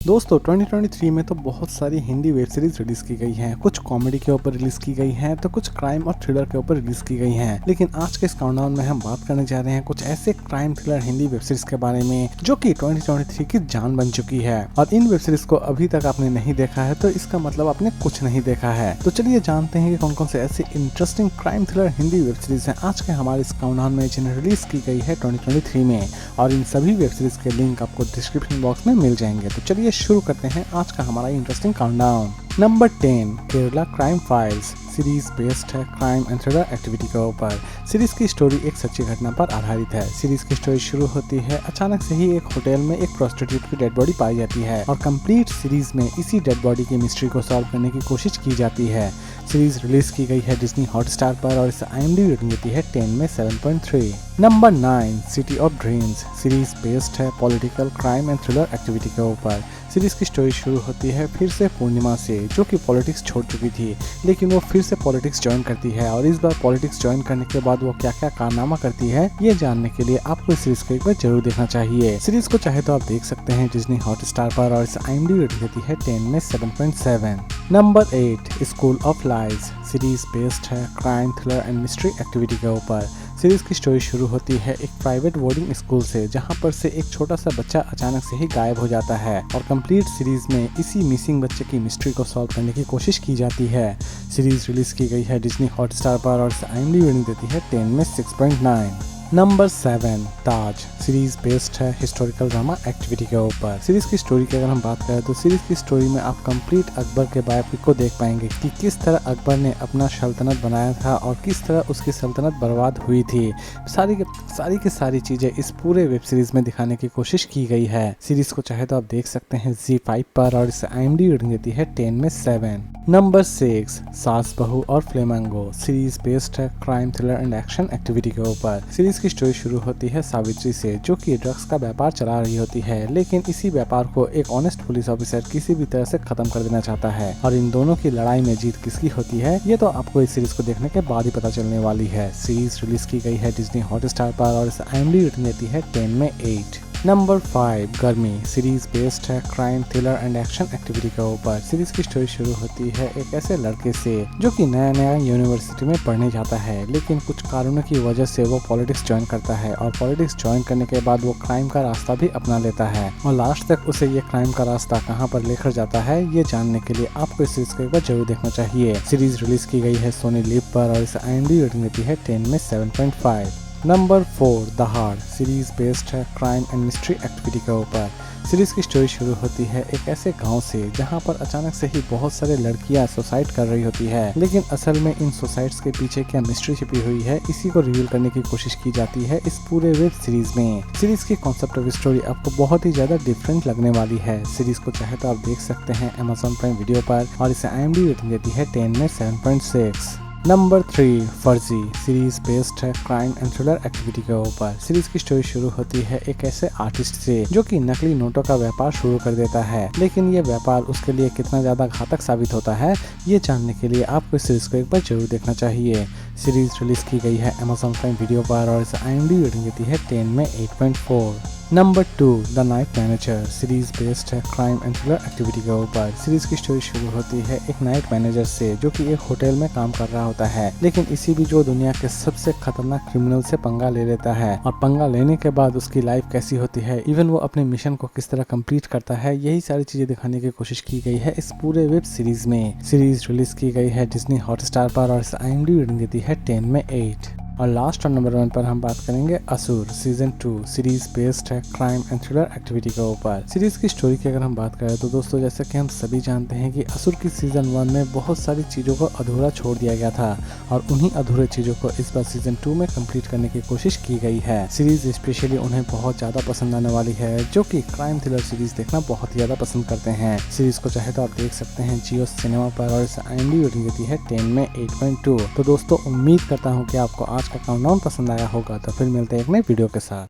दोस्तों 2023 में तो बहुत सारी हिंदी वेब सीरीज रिलीज की गई हैं। कुछ कॉमेडी के ऊपर रिलीज की गई हैं तो कुछ क्राइम और थ्रिलर के ऊपर रिलीज की गई हैं। लेकिन आज के इस काउंटडाउन में हम बात करने जा रहे हैं कुछ ऐसे crime thriller Hindi web series के बारे में जो कि 2023 की जान बन चुकी है। और इन वेब सीरीज को अभी तक आपने नहीं देखा है तो इसका मतलब आपने कुछ नहीं देखा है। तो चलिए जानते हैं कि कौन कौन से ऐसे interesting crime thriller Hindi web series है आज के हमारे इस काउंटडाउन में जिन्हें रिलीज की गई है 2023 में। और इन सभी वेब सीरीज के लिंक आपको डिस्क्रिप्शन बॉक्स में मिल जाएंगे। तो चलिए शुरू करते हैं आज का हमारा interesting countdown. Number 10 Kerala crime files series based है क्राइम एंड थ्रिलर एक्टिविटी के ऊपर। सीरीज की स्टोरी एक सच्ची घटना पर आधारित है। सीरीज की स्टोरी शुरू होती है अचानक से ही एक होटल में एक प्रोस्टिट्यूट की डेड बॉडी पाई जाती है और कंप्लीट सीरीज में इसी डेड बॉडी की मिस्ट्री को सॉल्व करने की कोशिश की जाती है। सीरीज रिलीज की गई है डिज्नी हॉटस्टार पर और इसे IMDb रेटिंग देती है 10 में 7.3। Number 9 City of Dreams series based है political crime and thriller activity के ऊपर। सीरीज की स्टोरी शुरू होती है फिर से पूर्णिमा से जो कि पॉलिटिक्स छोड़ चुकी थी, लेकिन वो फिर से पॉलिटिक्स ज्वाइन करती है और इस बार पॉलिटिक्स ज्वाइन करने के बाद वो क्या क्या कारनामा करती है ये जानने के लिए आपको इस सीरीज को एक बार जरूर देखना चाहिए। सीरीज को चाहे तो आप देख सकते हैं डिज्नी हॉटस्टार पर और इसे IMDb रेटिंग देती है 10 में 7.7। Number 8 School of Lies series based है crime thriller and mystery activity के ऊपर। सीरीज की स्टोरी शुरू होती है एक प्राइवेट बोर्डिंग स्कूल से जहां पर से एक छोटा सा बच्चा अचानक से ही गायब हो जाता है और कंप्लीट सीरीज में इसी मिसिंग बच्चे की मिस्ट्री को सॉल्व करने की कोशिश की जाती है। सीरीज रिलीज की गई है डिज्नी हॉटस्टार पर और IMDb रेटिंग देती है 10 में 6.9। नंबर 7 ताज सीरीज बेस्ड है हिस्टोरिकल ड्रामा एक्टिविटी के ऊपर। सीरीज की स्टोरी की अगर हम बात करें तो सीरीज की स्टोरी में आप कंप्लीट अकबर के बायोपिक को देख पाएंगे कि किस तरह अकबर ने अपना सल्तनत बनाया था और किस तरह उसकी सल्तनत बर्बाद हुई थी। सारी की सारी चीजें इस पूरे वेब सीरीज में दिखाने की कोशिश की गई है। सीरीज को चाहे तो आप देख सकते हैं ZEE5 पर और इसे IMDb रेटिंग देती है 10 में 7। नंबर 6 सास बहू और फ्लेमिंगो सीरीज बेस्ड है crime thriller and action activity के ऊपर। सीरीज की स्टोरी शुरू होती है सावित्री से जो कि ड्रग्स का व्यापार चला रही होती है, लेकिन इसी व्यापार को एक ऑनेस्ट पुलिस ऑफिसर किसी भी तरह से खत्म कर देना चाहता है और इन दोनों की लड़ाई में जीत किसकी होती है ये तो आपको इस सीरीज को देखने के बाद ही पता चलने वाली है। सीरीज रिलीज की गई है डिज्नी हॉटस्टार पर और इसे IMDb रेटिंग देती है 10 में 8। नंबर 5 गर्मी सीरीज बेस्ड है crime thriller and action activity के ऊपर। सीरीज की स्टोरी शुरू होती है एक ऐसे लड़के से जो कि नया यूनिवर्सिटी में पढ़ने जाता है, लेकिन कुछ कारणों की वजह से वो पॉलिटिक्स ज्वाइन करता है और पॉलिटिक्स ज्वाइन करने के बाद वो क्राइम का रास्ता भी अपना लेता है और लास्ट तक उसे ये क्राइम का रास्ता कहाँ पर लेकर जाता है ये जानने के लिए आपको इस सीरीज को एक बार जरूर देखना चाहिए। सीरीज रिलीज की गई है सोनी लिव पर और इसे IMDb रेटिंग देती है 10 में 7.5। नंबर 4 दहाड़ सीरीज बेस्ड है क्राइम एंड मिस्ट्री एक्टिविटी के ऊपर। सीरीज की स्टोरी शुरू होती है एक ऐसे गांव से जहां पर अचानक से ही बहुत सारे लड़कियां सुसाइड कर रही होती है, लेकिन असल में इन सुसाइड्स के पीछे क्या मिस्ट्री छिपी हुई है इसी को रिवील करने की कोशिश की जाती है इस पूरे वेब सीरीज में। सीरीज की कॉन्सेप्ट ऑफ स्टोरी आपको बहुत ही ज्यादा डिफरेंट लगने वाली है। सीरीज को चाहे तो आप देख सकते हैं Amazon प्राइम वीडियो पर और इसे IMDb रेटिंग देती है 10 में 7.6। नंबर 3 फर्जी सीरीज बेस्ड है क्राइम एंड थ्रिलर एक्टिविटी के ऊपर। सीरीज की स्टोरी शुरू होती है एक ऐसे आर्टिस्ट से जो कि नकली नोटों का व्यापार शुरू कर देता है, लेकिन ये व्यापार उसके लिए कितना ज्यादा घातक साबित होता है ये जानने के लिए आपको इस सीरीज को एक बार जरूर देखना चाहिए। सीरीज रिलीज की गई है Amazon प्राइम वीडियो पर और इसे IMDb रेटिंग देती है 10 में 8.4। Number 2 the night manager series based है क्राइम एंड थ्रिलर एक्टिविटी के ऊपर। सीरीज की स्टोरी शुरू होती है एक नाइट मैनेजर से जो कि एक होटल में काम कर रहा होता है, लेकिन इसी बीच वो दुनिया के सबसे खतरनाक क्रिमिनल से पंगा ले लेता है और पंगा लेने के बाद उसकी लाइफ कैसी होती है, इवन वो अपने मिशन को किस तरह कंप्लीट करता है, यही सारी चीजें दिखाने की कोशिश की गई है इस पूरे वेब सीरीज में। सीरीज रिलीज की गई है डिज्नी हॉटस्टार पर और इसे IMDb रेटिंग देती है 10 में 8। और लास्ट और नंबर 1 पर हम बात करेंगे असुर सीजन 2 सीरीज बेस्ड है क्राइम एंड थ्रिलर एक्टिविटी के ऊपर। सीरीज की स्टोरी की अगर हम बात करें तो दोस्तों जैसा कि हम सभी जानते हैं कि असुर की सीजन 1 में बहुत सारी चीज़ों को अधूरा छोड़ दिया गया था और उन्हीं अधूरे चीज़ों को इस बार सीजन 2 में कंप्लीट करने की कोशिश की गई है। सीरीज स्पेशली उन्हें बहुत ज़्यादा पसंद आने वाली है जो कि क्राइम थ्रिलर सीरीज देखना बहुत ही ज़्यादा पसंद करते हैं। सीरीज को चाहे तो आप देख सकते हैं जियो सिनेमा पर और इसे IMDb रेटिंग देती है 10 में 8.2। तो दोस्तों उम्मीद करता हूँ कि आपको आज का काउंटडाउन पसंद आया होगा। तो फिर मिलते हैं एक नए वीडियो के साथ।